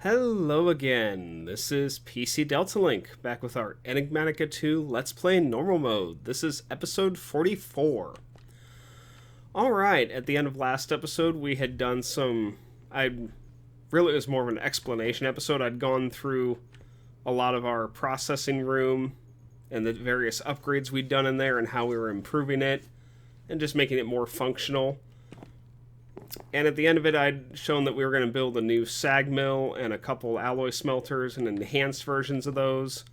Hello again, this is PC Delta Link, back with our Enigmatica 2 Let's Play Normal Mode. This is episode 44. Alright, at the end of last episode we had done it was more of an explanation episode. I'd gone through a lot of our processing room and the various upgrades we'd done in there and how we were improving it and just making it more functional. And at the end of it, I'd shown that we were going to build a new sag mill and a couple alloy smelters and enhanced versions of those.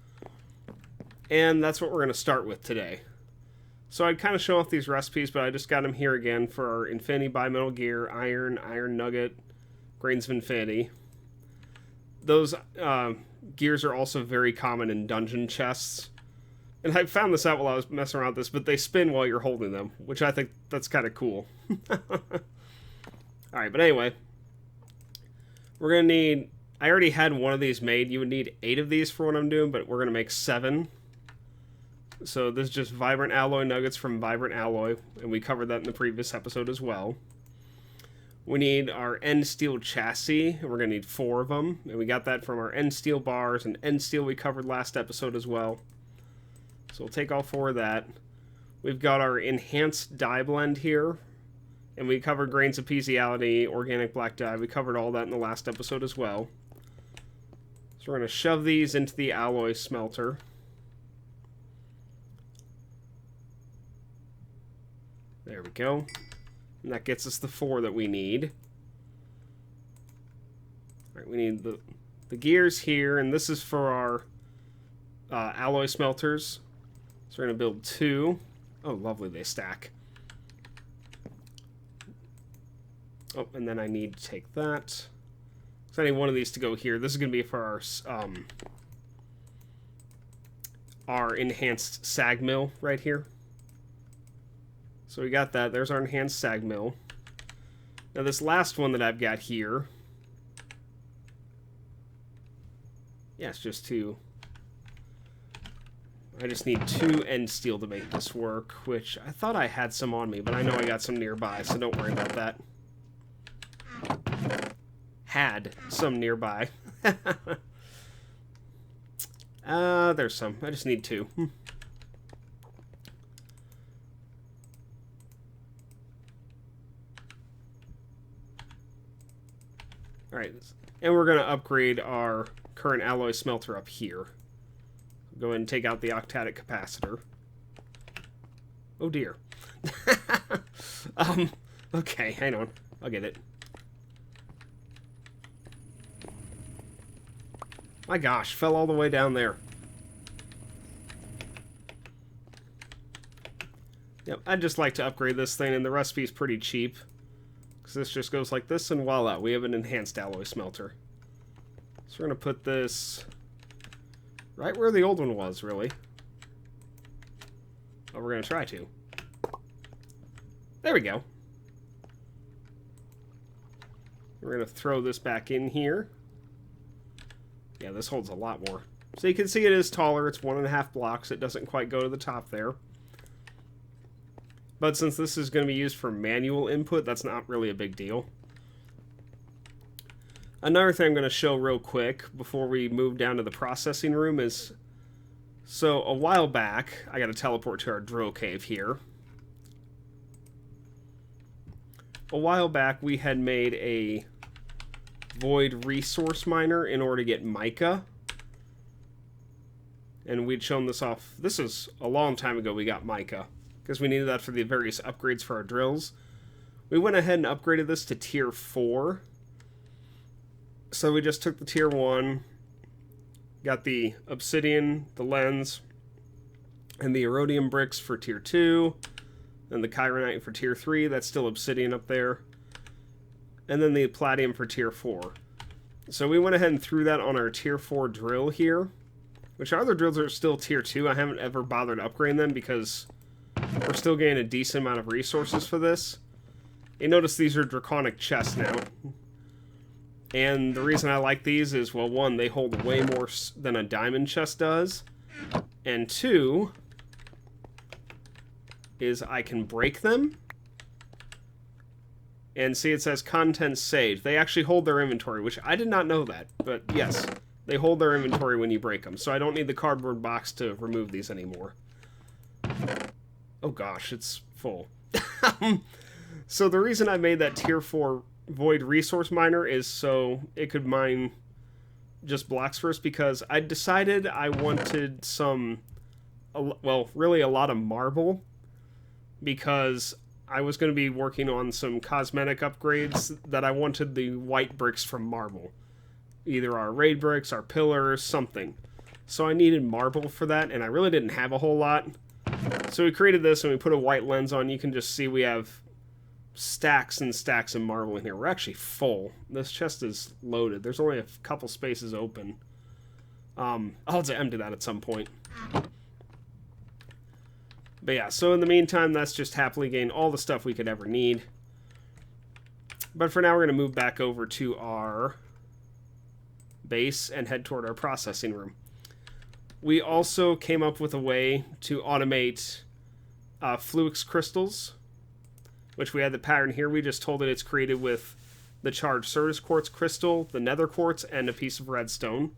And that's what we're going to start with today. So I'd kind of show off these recipes, but I just got them here again for our Infinity Bimetal Gear, Iron Nugget, Grains of Infinity. Those gears are also very common in dungeon chests. And I found this out while I was messing around with this, but they spin while you're holding them, which I think that's kind of cool. Alright, but anyway, we're going to need, I already had one of these made. You would need 8 of these for what I'm doing, but we're going to make 7. So this is just Vibrant Alloy Nuggets from Vibrant Alloy, and we covered that in the previous episode as well. We need our end steel chassis, and we're going to need 4 of them, and we got that from our end steel bars, and end steel we covered last episode as well. So we'll take all 4 of that. We've got our enhanced dye blend here. And we covered grains of pieziality, organic black dye. We covered all that in the last episode as well. So we're going to shove these into the alloy smelter. There we go. And that gets us the 4 that we need. Alright, we need the gears here, and this is for our alloy smelters. So we're going to build 2. Oh, lovely, they stack. Oh, and then I need to take that. So I need one of these to go here. This is going to be for our enhanced sag mill right here. So we got that. There's our enhanced sag mill. Now this last one that I've got here. Yeah, it's just 2. I just need 2 end steel to make this work, which I thought I had some on me, but I know I got some nearby, so don't worry about that. Had some nearby. There's some. I just need 2. Alright, and we're going to upgrade our current alloy smelter up here. Go ahead and take out the octadic capacitor. Oh dear. Okay, hang on. I'll get it. My gosh, fell all the way down there. Yep, I'd just like to upgrade this thing, and the recipe's pretty cheap. Because this just goes like this, and voila, we have an enhanced alloy smelter. So we're going to put this right where the old one was, really. Oh, we're going to try to. There we go. We're going to throw this back in here. Yeah, this holds a lot more. So you can see it is taller. It's 1.5 blocks. It doesn't quite go to the top there. But since this is going to be used for manual input, that's not really a big deal. Another thing I'm going to show real quick before we move down to the processing room is... So, a while back, I got to teleport to our drill cave here. A while back, we had made a void resource miner in order to get mica, and we'd shown this off. This is a long time ago we got mica because we needed that for the various upgrades for our drills. We went ahead and upgraded this to tier 4, so we just took the tier 1, got the obsidian, the lens, and the erodium bricks for tier 2, and the chironite for tier 3. That's still obsidian up there. And then the palladium for tier 4. So we went ahead and threw that on our tier 4 drill here, which our other drills are still tier 2. I haven't ever bothered upgrading them because we're still getting a decent amount of resources for this. You notice these are draconic chests now. And the reason I like these is, well, 1, they hold way more than a diamond chest does. And 2, is I can break them And see, it says contents saved. They actually hold their inventory, which I did not know that. But yes, they hold their inventory when you break them. So I don't need the cardboard box to remove these anymore. Oh gosh, it's full. So the reason I made that tier 4 void resource miner is so it could mine just blocks first, because I decided I wanted well, really a lot of marble, because I was going to be working on some cosmetic upgrades that I wanted the white bricks from marble. Either our raid bricks, our pillars, something. So I needed marble for that, and I really didn't have a whole lot. So we created this, and we put a white lens on. You can just see we have stacks and stacks of marble in here. We're actually full. This chest is loaded. There's only a couple spaces open. I'll have to empty that at some point. But yeah, so in the meantime, that's just happily gain all the stuff we could ever need. But for now, we're going to move back over to our base and head toward our processing room. We also came up with a way to automate Fluix crystals, which we had the pattern here. We just told it it's created with the charged Certus quartz crystal, the nether quartz, and a piece of redstone.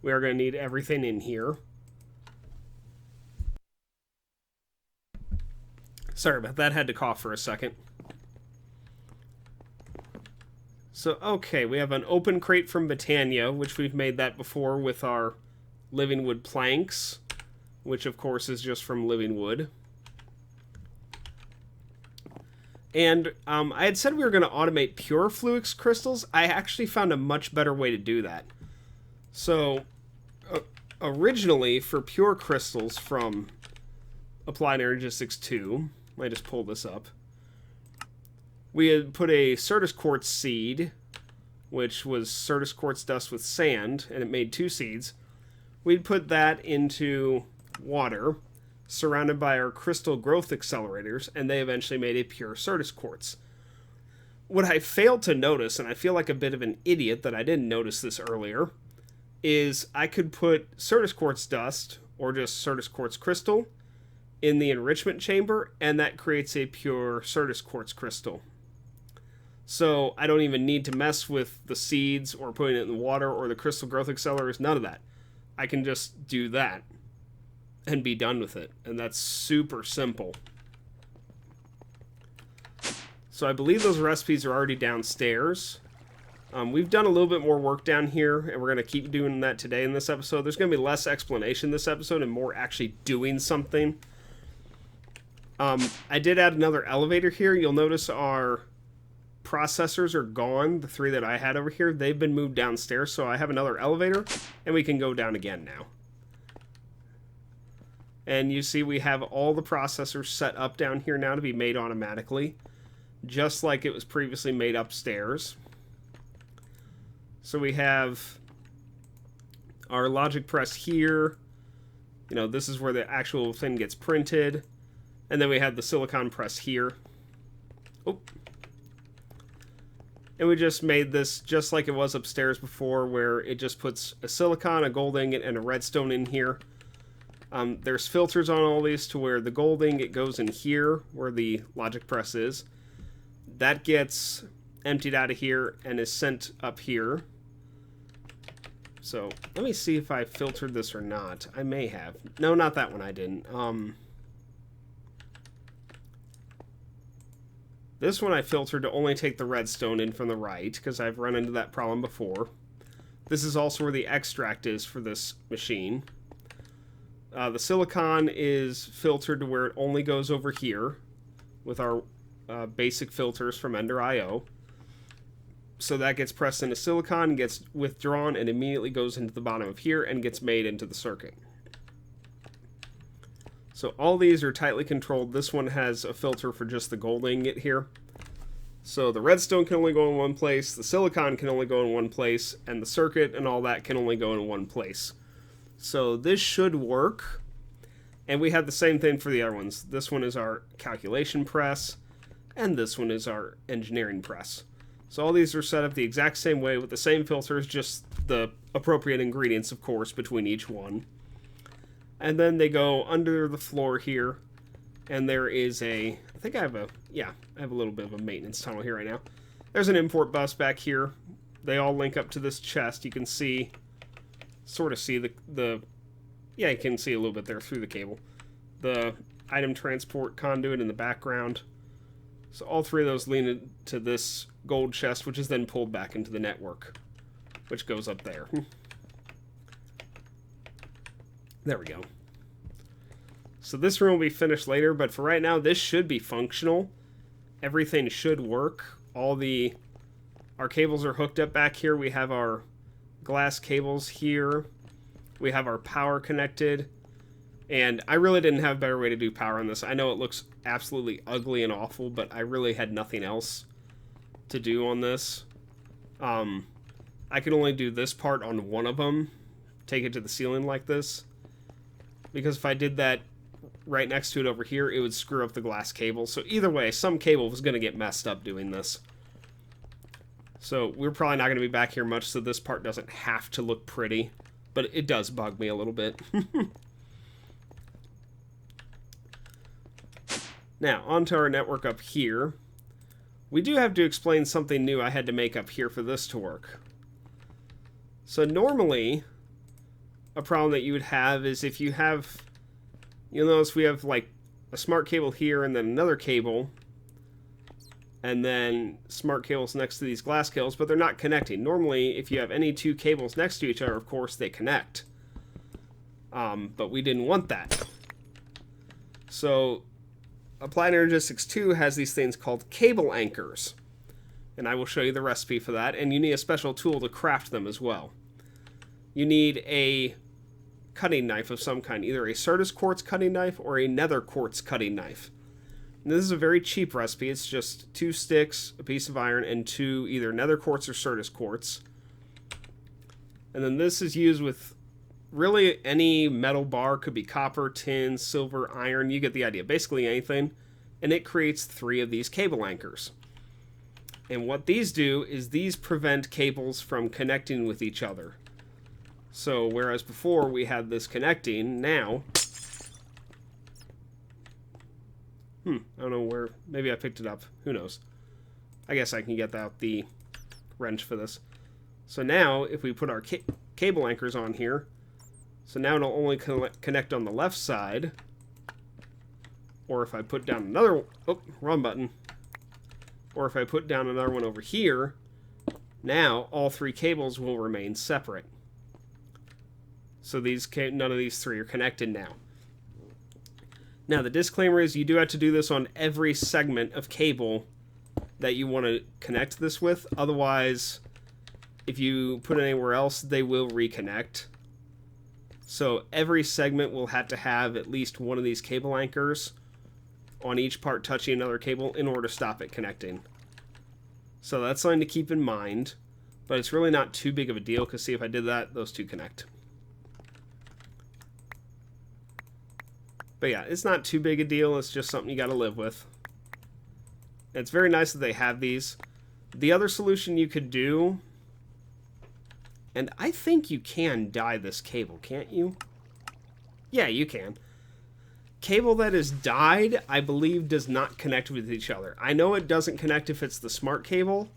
We are going to need everything in here. Sorry about that, had to cough for a second. So, okay, we have an open crate from Britannia, which we've made that before with our living wood planks, which of course is just from living wood. And I had said we were going to automate pure Fluix crystals. I actually found a much better way to do that. So, originally, for pure crystals from Applied Energistics 2, I just pulled this up, we had put a Certus quartz seed, which was Certus quartz dust with sand, and it made 2 seeds. We'd put that into water, surrounded by our crystal growth accelerators, and they eventually made a pure Certus quartz. What I failed to notice, and I feel like a bit of an idiot that I didn't notice this earlier, is I could put Certus quartz dust, or just Certus quartz crystal, in the enrichment chamber, and that creates a pure Certus quartz crystal. So I don't even need to mess with the seeds, or putting it in the water, or the crystal growth accelerators, none of that. I can just do that and be done with it, and that's super simple. So I believe those recipes are already downstairs. We've done a little bit more work down here, and we're going to keep doing that today in this episode. There's going to be less explanation this episode and more actually doing something. I did add another elevator here. You'll notice our processors are gone. The 3 that I had over here, they've been moved downstairs, so I have another elevator, and we can go down again now. And you see we have all the processors set up down here now to be made automatically, just like it was previously made upstairs. So we have our logic press here. You know, this is where the actual thing gets printed. And then we have the silicon press here. Oh. And we just made this just like it was upstairs before, where it just puts a silicon, a gold ingot, and a redstone in here. There's filters on all these to where the gold ingot goes in here, where the logic press is. That gets emptied out of here and is sent up here. So, let me see if I filtered this or not. I may have. No, not that one, I didn't. This one I filtered to only take the redstone in from the right, because I've run into that problem before. This is also where the extract is for this machine. The silicon is filtered to where it only goes over here, with our basic filters from Ender.io. So that gets pressed into silicon, gets withdrawn, and immediately goes into the bottom of here, and gets made into the circuit. So all these are tightly controlled. This one has a filter for just the gold ingot here. So the redstone can only go in one place, the silicon can only go in one place, and the circuit and all that can only go in one place. So this should work. And we have the same thing for the other ones. This one is our calculation press, and this one is our engineering press. So all these are set up the exact same way with the same filters, just the appropriate ingredients, of course, between each one. And then they go under the floor here, And there is I have a little bit of a maintenance tunnel here right now. There's an import bus back here. They all link up to this chest. You can sort of see yeah, you can see a little bit there through the cable. The item transport conduit in the background. So all three of those lead to this gold chest, which is then pulled back into the network, which goes up there. There we go. So this room will be finished later, but for right now, this should be functional. Everything should work. Our cables are hooked up back here. We have our glass cables here. We have our power connected. And I really didn't have a better way to do power on this. I know it looks absolutely ugly and awful, but I really had nothing else to do on this. I could only do this part on one of them. Take it to the ceiling like this. Because if I did that right next to it over here, it would screw up the glass cable. So either way, some cable was going to get messed up doing this. So we're probably not going to be back here much, so this part doesn't have to look pretty. But it does bug me a little bit. Now, onto our network up here. We do have to explain something new I had to make up here for this to work. So normally, a problem that you would have is if you have... You'll notice we have like a smart cable here and then another cable. And then smart cables next to these glass cables, but they're not connecting. Normally, if you have any two cables next to each other, of course, they connect. But we didn't want that. So, Applied Energistics 2 has these things called cable anchors. And I will show you the recipe for that. And you need a special tool to craft them as well. You need a cutting knife of some kind, either a Certus quartz cutting knife or a nether quartz cutting knife. And this is a very cheap recipe. It's just 2 sticks, a piece of iron, and 2 either nether quartz or Certus quartz. And then this is used with really any metal bar. Could be copper, tin, silver, iron. You get the idea. Basically anything. And it creates 3 of these cable anchors. And what these do is these prevent cables from connecting with each other. So whereas before we had this connecting, now... I don't know where... Maybe I picked it up. Who knows? I guess I can get out the wrench for this. So now, if we put our cable anchors on here... So now it'll only connect on the left side. Or if I put down another... Oh, wrong button. Or if I put down another one over here... Now, all 3 cables will remain separate. So none of these 3 are connected now. Now, the disclaimer is you do have to do this on every segment of cable that you want to connect this with. Otherwise, if you put it anywhere else, they will reconnect. So every segment will have to have at least one of these cable anchors on each part touching another cable in order to stop it connecting. So that's something to keep in mind. But it's really not too big of a deal, because see, if I did that, those 2 connect. But yeah, it's not too big a deal. It's just something you got to live with. It's very nice that they have these. The other solution you could do... And I think you can dye this cable, can't you? Yeah, you can. Cable that is dyed, I believe, does not connect with each other. I know it doesn't connect if it's the smart cable.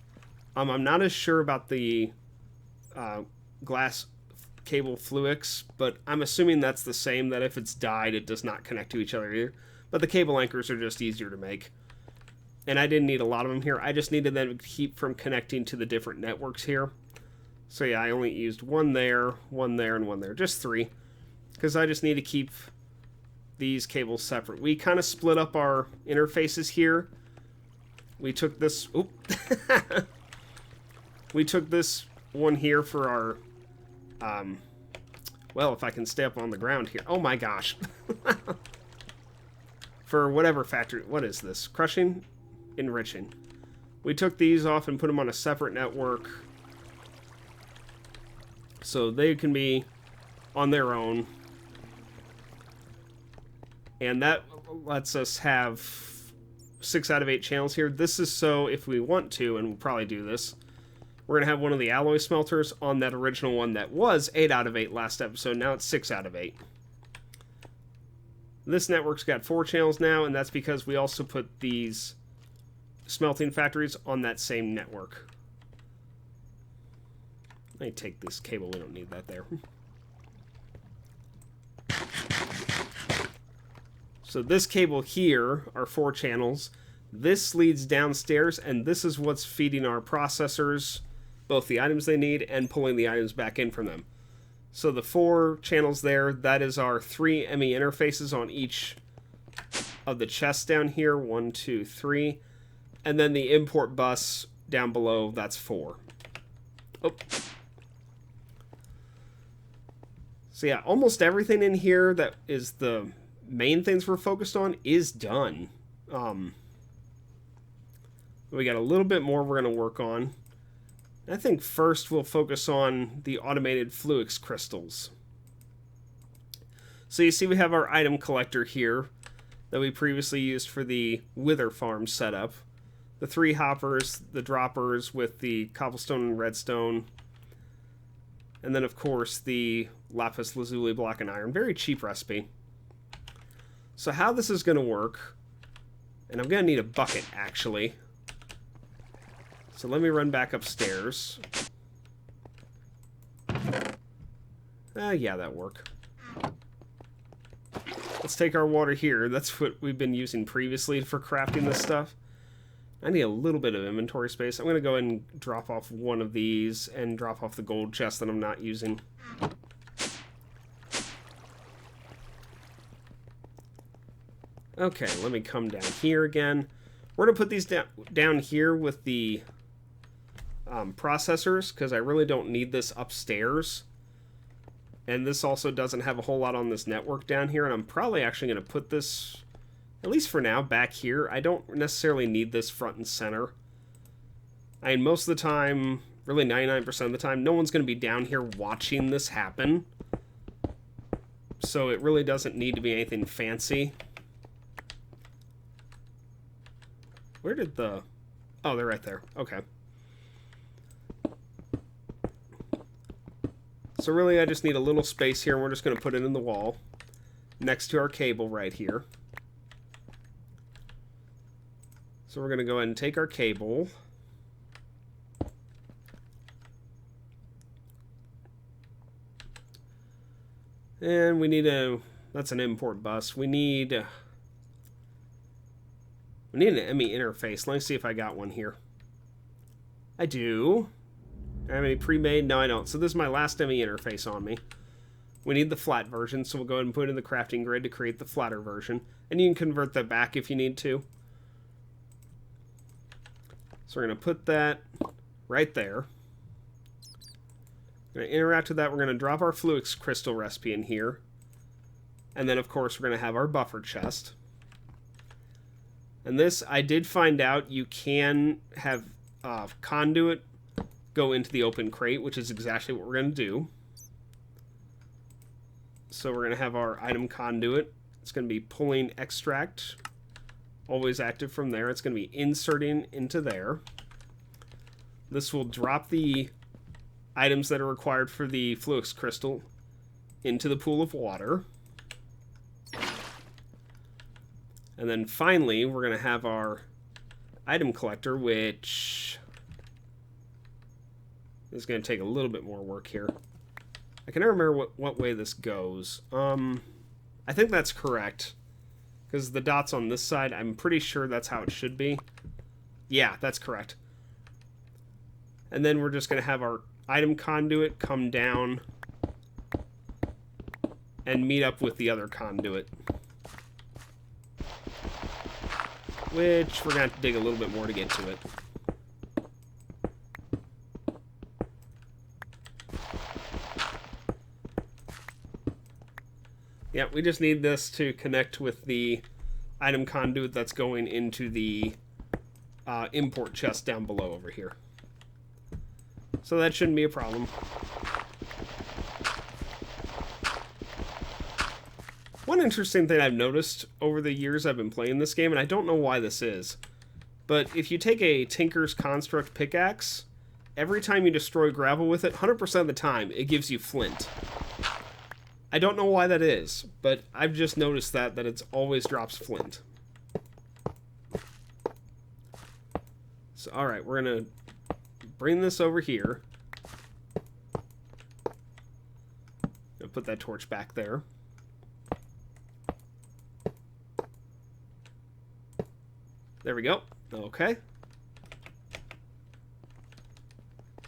I'm not as sure about the glass cable fluix, but I'm assuming that's the same, that if it's dyed, it does not connect to each other either. But the cable anchors are just easier to make. And I didn't need a lot of them here. I just needed them to keep from connecting to the different networks here. So yeah, I only used one there, and one there. Just 3. Because I just need to keep these cables separate. We kind of split up our interfaces here. We took this... Oop. We took this one here for our... well, if I can stay up on the ground here. Oh my gosh. For whatever factory... What is this? Crushing? Enriching. We took these off and put them on a separate network. So they can be on their own. And that lets us have 6 out of 8 channels here. This is so if we want to, and we'll probably do this, we're going to have one of the alloy smelters on that original one that was 8 out of 8 last episode. Now it's 6 out of 8. This network's got 4 channels now, and that's because we also put these smelting factories on that same network. Let me take this cable. We don't need that there. So this cable here are 4 channels. This leads downstairs, and this is what's feeding our processors both the items they need and pulling the items back in from them. So the 4 channels there, that is our 3 ME interfaces on each of the chests down here. 1, 2, 3. And then the import bus down below, that's 4. Oh. So yeah, almost everything in here that is the main things we're focused on is done. We got a little bit more we're going to work on. I think first we'll focus on the automated fluix crystals. So you see we have our item collector here that we previously used for the wither farm setup. The 3 hoppers, the droppers with the cobblestone and redstone. And then of course the lapis lazuli block and iron. Very cheap recipe. So how this is going to work, and I'm going to need a bucket actually. So let me run back upstairs. Yeah, that'll work. Let's take our water here. That's what we've been using previously for crafting this stuff. I need a little bit of inventory space. I'm going to go ahead and drop off one of these and drop off the gold chest that I'm not using. Okay, let me come down here again. We're going to put these down here with the processors, because I really don't need this upstairs. And this also doesn't have a whole lot on this network down here, and I'm probably actually going to put this, at least for now, back here. I don't necessarily need this front and center. I mean, most of the time, really 99% of the time, no one's going to be down here watching this happen. So it really doesn't need to be anything fancy. Where did the... Oh, they're right there. Okay. So really, I just need a little space here, and we're just going to put it in the wall next to our cable right here. So we're going to go ahead and take our cable. And we need a... That's an import bus. We need an ME interface. Let me see if I got one here. I do. I have any pre-made? No, I don't. So this is my last ME interface on me. We need the flat version, so we'll go ahead and put it in the crafting grid to create the flatter version. And you can convert that back if you need to. So we're going to put that right there. We're going to interact with that. We're going to drop our fluix crystal recipe in here. And then, of course, we're going to have our buffer chest. And this, I did find out you can have conduit go into the open crate, which is exactly what we're going to do. So we're going to have our item conduit. It's going to be pulling extract, always active from there. It's going to be inserting into there. This will drop the items that are required for the fluix crystal into the pool of water. And then finally, we're going to have our item collector, which is going to take a little bit more work here. I can never remember what way this goes. I think that's correct, because the dots on this side, I'm pretty sure that's how it should be. Yeah, that's correct. And then we're just going to have our item conduit come down and meet up with the other conduit, which we're going to have to dig a little bit more to get to it. Yeah, we just need this to connect with the item conduit that's going into the import chest down below over here. So that shouldn't be a problem. One interesting thing I've noticed over the years I've been playing this game, and I don't know why this is, but if you take a Tinker's Construct pickaxe, every time you destroy gravel with it, 100% of the time, it gives you flint. I don't know why that is, but I've just noticed that it always drops flint. So, alright, we're going to bring this over here. I'll put that torch back there. There we go. Okay.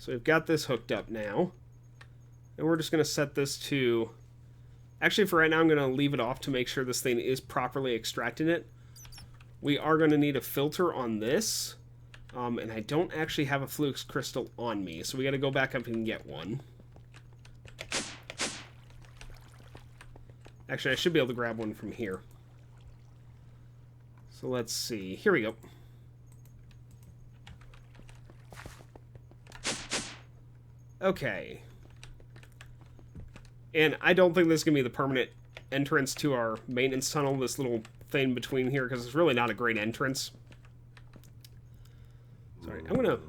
So we've got this hooked up now. And we're just going to set this to... Actually, for right now, I'm going to leave it off to make sure this thing is properly extracting it. We are going to need a filter on this. And I don't actually have a flux crystal on me, so we got to go back up and get one. Actually, I should be able to grab one from here. So let's see. Here we go. Okay. And I don't think this is going to be the permanent entrance to our maintenance tunnel, this little thing between here, because it's really not a great entrance. Sorry, I'm going to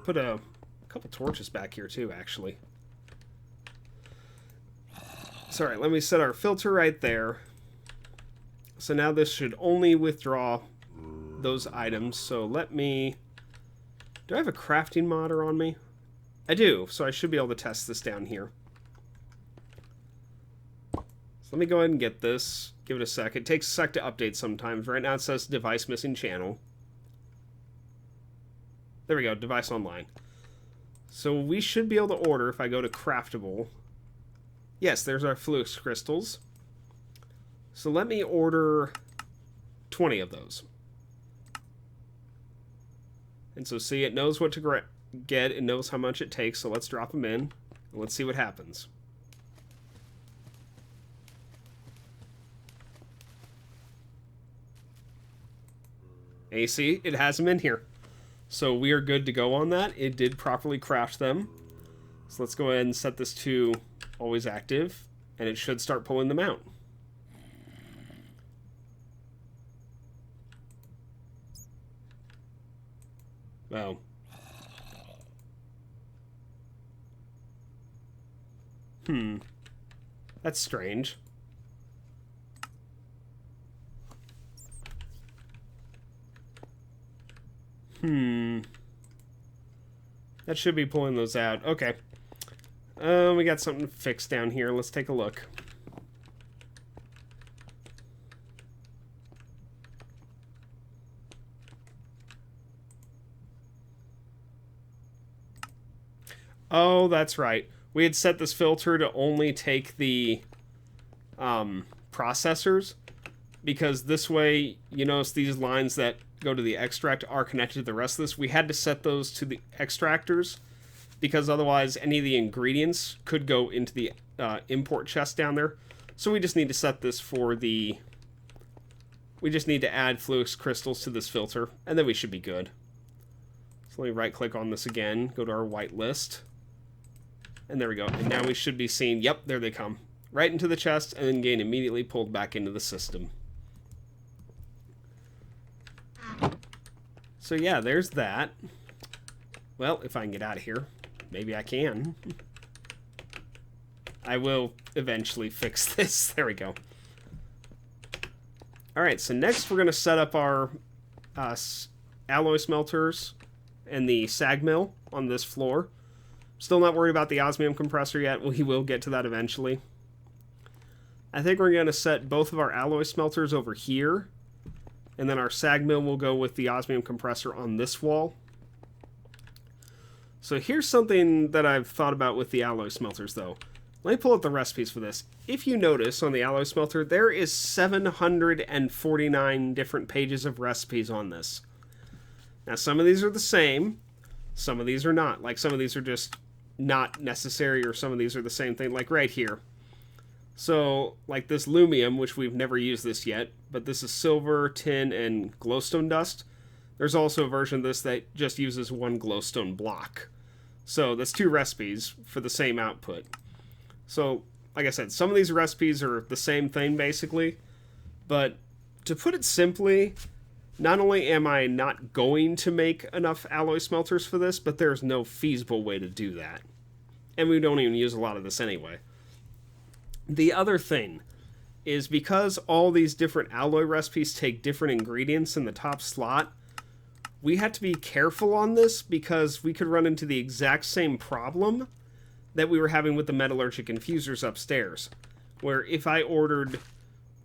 put a couple torches back here too, actually. Sorry, let me set our filter right there. So now this should only withdraw those items. So let me... Do I have a crafting modder on me? I do, so I should be able to test this down here. So let me go ahead and get this. Give it a sec. It takes a sec to update sometimes. Right now it says device missing channel. There we go, device online. So we should be able to order if I go to craftable. Yes, there's our flux crystals. So let me order 20 of those. And so see, it knows what to get. It knows how much it takes. So let's drop them in. And let's see what happens. And you see, it has them in here. So we are good to go on that. It did properly craft them. So let's go ahead and set this to always active. And it should start pulling them out. Well. That's strange. That should be pulling those out. Okay. We got something fixed down here. Let's take a look. Oh, that's right. We had set this filter to only take the processors, because this way, you notice these lines that go to the extract are connected to the rest of this. We had to set those to the extractors, because otherwise any of the ingredients could go into the import chest down there. So we just need to set this for the... We just need to add flux crystals to this filter, and then we should be good. So let me right-click on this again, go to our whitelist. And there we go. And now we should be seeing, yep, there they come. Right into the chest, and then getting immediately pulled back into the system. So yeah, there's that. Well, if I can get out of here. Maybe I can. I will eventually fix this. There we go. Alright, so next we're going to set up our alloy smelters and the sag mill on this floor. Still not worried about the osmium compressor yet. We will get to that eventually. I think we're going to set both of our alloy smelters over here. And then our sag mill will go with the osmium compressor on this wall. So here's something that I've thought about with the alloy smelters, though. Let me pull up the recipes for this. If you notice on the alloy smelter, there is 749 different pages of recipes on this. Now, some of these are the same. Some of these are not. Like, some of these are just not necessary, or some of these are the same thing, like right here. So, like this lumium, which we've never used this yet, but this is silver, tin, and glowstone dust. There's also a version of this that just uses one glowstone block. So, that's 2 recipes for the same output. So, like I said, some of these recipes are the same thing, basically. But, to put it simply, not only am I not going to make enough alloy smelters for this, but there's no feasible way to do that. And we don't even use a lot of this anyway. The other thing is because all these different alloy recipes take different ingredients in the top slot, we had to be careful on this because we could run into the exact same problem that we were having with the metallurgic infusers upstairs, where if I ordered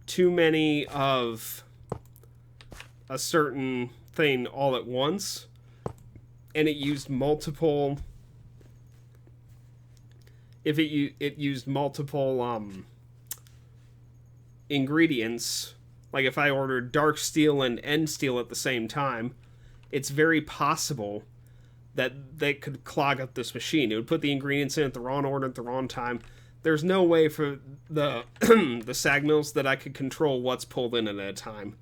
too many of a certain thing all at once and it used multiple used multiple ingredients, like if I ordered dark steel and end steel at the same time, it's very possible that they could clog up this machine. It would put the ingredients in at the wrong order at the wrong time. There's no way for the the sag mills that I could control what's pulled in at a time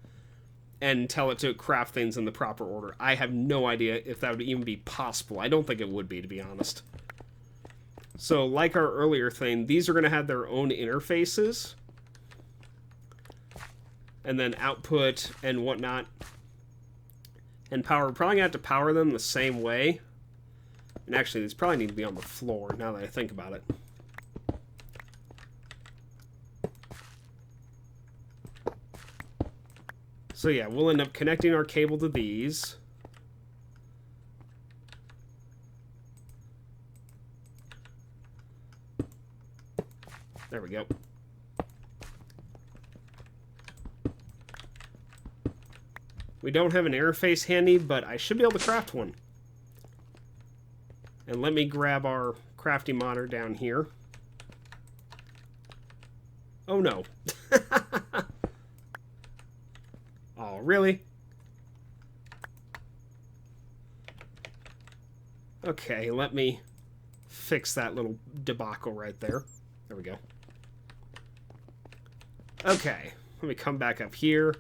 and tell it to craft things in the proper order. I have no idea if that would even be possible. I don't think it would be, to be honest. So, like our earlier thing, these are going to have their own interfaces. And then output and whatnot. And power. We're probably going to have to power them the same way. And actually, these probably need to be on the floor, now that I think about it. So yeah, we'll end up connecting our cable to these. There we go. We don't have an interface handy, but I should be able to craft one. And let me grab our crafting monitor down here. Oh no. Oh, really? Okay, let me fix that little debacle right there. There we go. Okay, let me come back up here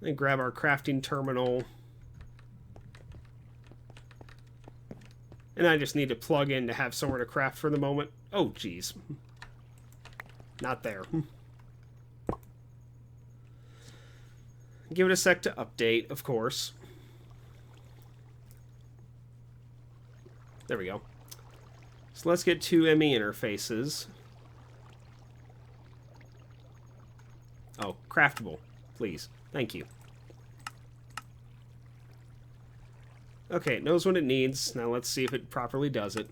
and grab our crafting terminal. And I just need to plug in to have somewhere to craft for the moment. Oh, geez. Not there. Give it a sec to update, of course. There we go. So let's get two ME interfaces. Oh, craftable, please. Thank you. Okay, it knows what it needs. Now let's see if it properly does it.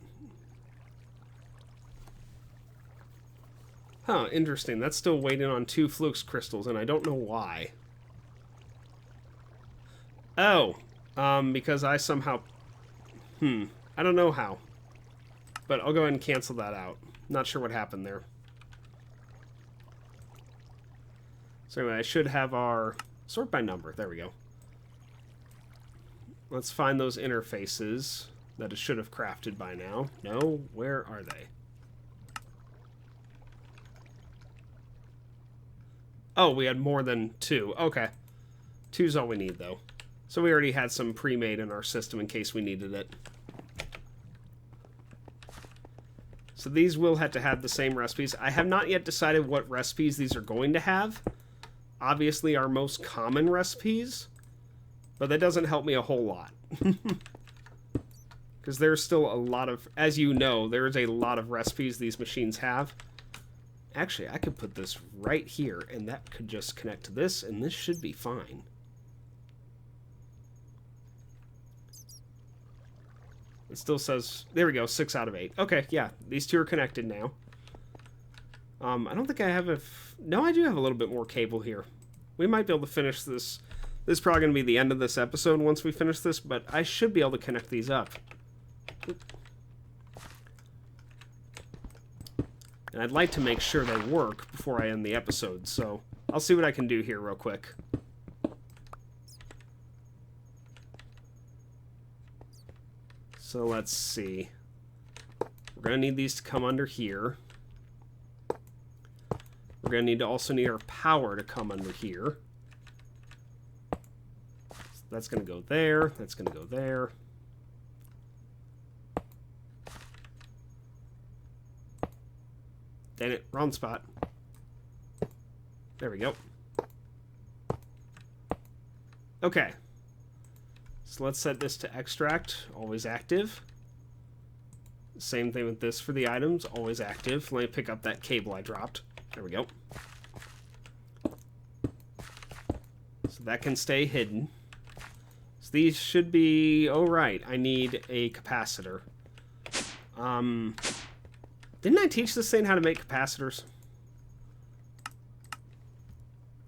Huh, interesting. That's still waiting on 2 flux crystals, and I don't know why. Oh, because I somehow... I don't know how. But I'll go ahead and cancel that out. Not sure what happened there. So anyway, I should have our... Sort by number. There we go. Let's find those interfaces that it should have crafted by now. No, where are they? Oh, we had more than 2. Okay. 2's all we need, though. So we already had some pre-made in our system in case we needed it. So these will have to have the same recipes. I have not yet decided what recipes these are going to have. Obviously our most common recipes, but that doesn't help me a whole lot. Because there's still a lot of, as you know, there's a lot of recipes these machines have. Actually, I could put this right here, and that could just connect to this, and this should be fine. It still says, there we go, 6 out of 8. Okay, yeah, these 2 are connected now. I don't think I have a... No, I do have a little bit more cable here. We might be able to finish this. This is probably going to be the end of this episode once we finish this, but I should be able to connect these up. And I'd like to make sure they work before I end the episode, so I'll see what I can do here real quick. So let's see. We're going to need these to come under here. We're going to need to also need our power to come under here. So that's going to go there. That's going to go there. Dang it, wrong spot. There we go. Okay. So let's set this to extract, always active. Same thing with this for the items, always active. Let me pick up that cable I dropped. There we go. So that can stay hidden. So these should be... Oh, right. I need a capacitor. Didn't I teach this thing how to make capacitors?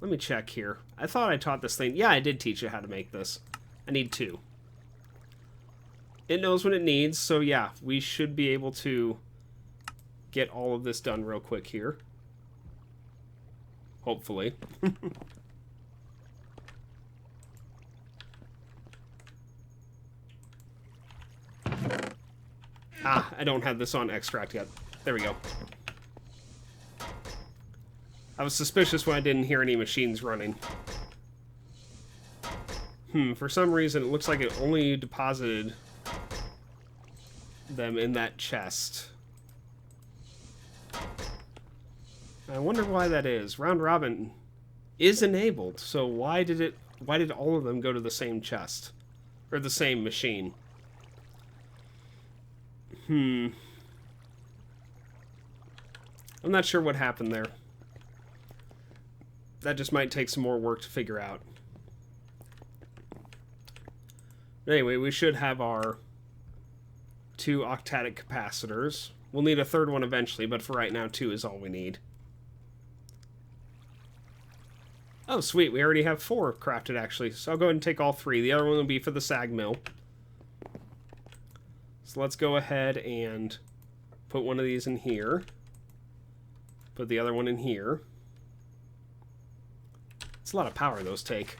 Let me check here. I thought I taught this thing. Yeah, I did teach it how to make this. I need 2. It knows what it needs, so yeah, we should be able to get all of this done real quick here. Hopefully. I don't have this on extract yet. There we go. I was suspicious when I didn't hear any machines running. For some reason, it looks like it only deposited them in that chest. I wonder why that is. Round robin is enabled, so why did all of them go to the same chest? Or the same machine? I'm not sure what happened there. That just might take some more work to figure out. Anyway, we should have our 2 octatic capacitors. We'll need a third one eventually, but for right now, 2 is all we need. Oh, sweet. We already have 4 crafted, actually. So I'll go ahead and take all 3. The other one will be for the sag mill. So let's go ahead and put one of these in here. Put the other one in here. It's a lot of power those take.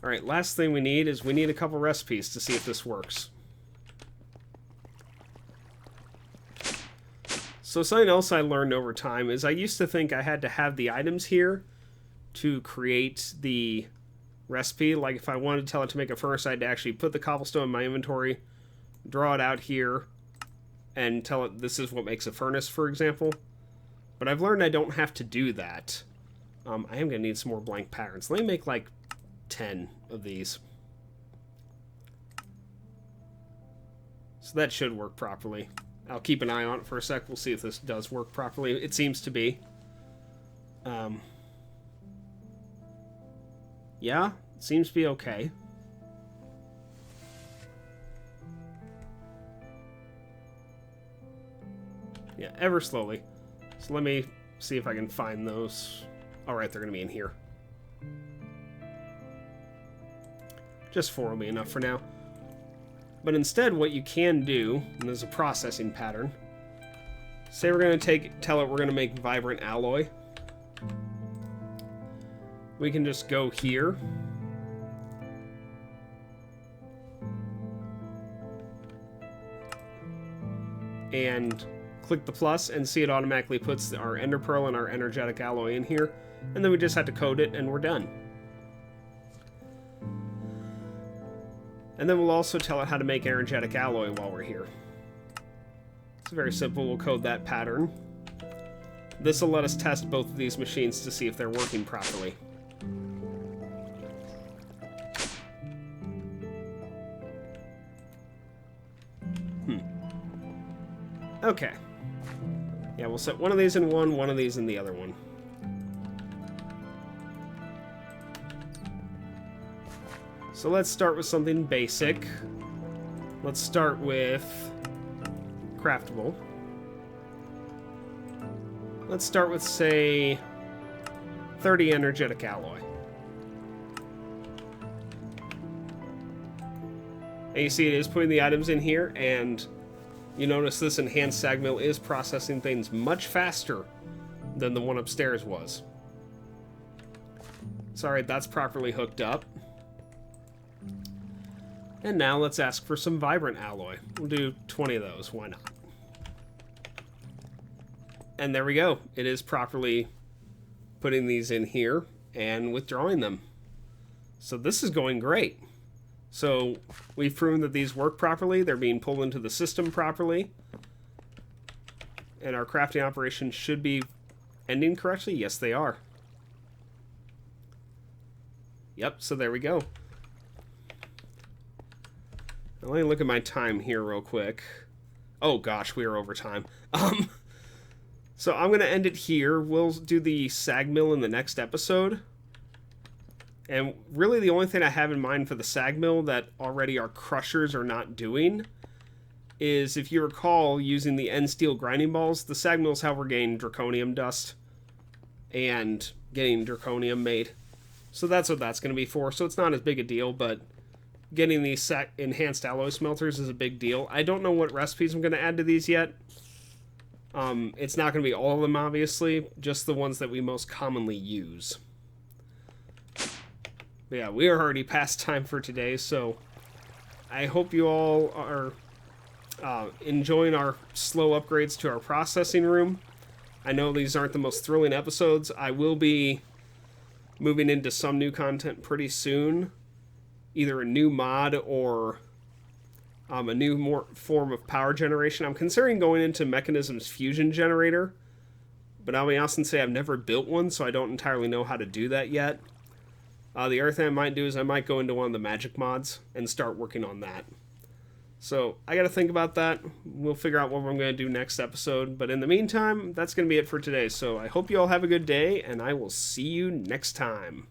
Alright, last thing we need is we need a couple recipes to see if this works. So something else I learned over time is I used to think I had to have the items here to create the recipe. Like if I wanted to tell it to make a furnace, I had to actually put the cobblestone in my inventory, draw it out here, and tell it this is what makes a furnace, for example. But I've learned I don't have to do that. I am going to need some more blank patterns. Let me make like 10 of these. So that should work properly. I'll keep an eye on it for a sec. We'll see if this does work properly. It seems to be. Yeah, it seems to be okay. Yeah, ever slowly. So let me see if I can find those. Alright, they're going to be in here. Just 4 will be enough for now. But instead, what you can do, and there's a processing pattern. Say we're going to tell it we're going to make vibrant alloy. We can just go here. And click the plus and see it automatically puts our ender pearl and our energetic alloy in here. And then we just have to code it and we're done. And then we'll also tell it how to make energetic alloy while we're here. It's very simple. We'll code that pattern. This will let us test both of these machines to see if they're working properly. Okay. Yeah, we'll set one of these in one of these in the other one. So let's start with something basic. Let's start with craftable. Let's start with, say, 30 energetic alloy. And you see it is putting the items in here, and you notice this enhanced sag mill is processing things much faster than the one upstairs was. Sorry, that's properly hooked up. And now let's ask for some vibrant alloy. We'll do 20 of those, why not? And there we go. It is properly putting these in here and withdrawing them. So this is going great. So we've proven that these work properly. They're being pulled into the system properly. And our crafting operations should be ending correctly. Yes, they are. Yep, so there we go. Let me look at my time here real quick. Oh gosh, we are over time. So I'm going to end it here. We'll do the sag mill in the next episode. And really the only thing I have in mind for the sag mill that already our crushers are not doing is, if you recall, using the end steel grinding balls, the sag mill is how we're getting draconium dust and getting draconium made. So that's what that's going to be for. So it's not as big a deal, but getting these enhanced alloy smelters is a big deal. I don't know what recipes I'm going to add to these yet. It's not going to be all of them, obviously, just the ones that we most commonly use. But yeah, we are already past time for today, so I hope you all are enjoying our slow upgrades to our processing room. I know these aren't the most thrilling episodes. I will be moving into some new content pretty soon. Either a new mod or a new form of power generation. I'm considering going into Mechanism's fusion generator, but I'll be honest and say I've never built one, so I don't entirely know how to do that yet. The other thing I might do is I might go into one of the magic mods and start working on that. So I got to think about that. We'll figure out what I'm going to do next episode. But in the meantime, that's going to be it for today. So I hope you all have a good day, and I will see you next time.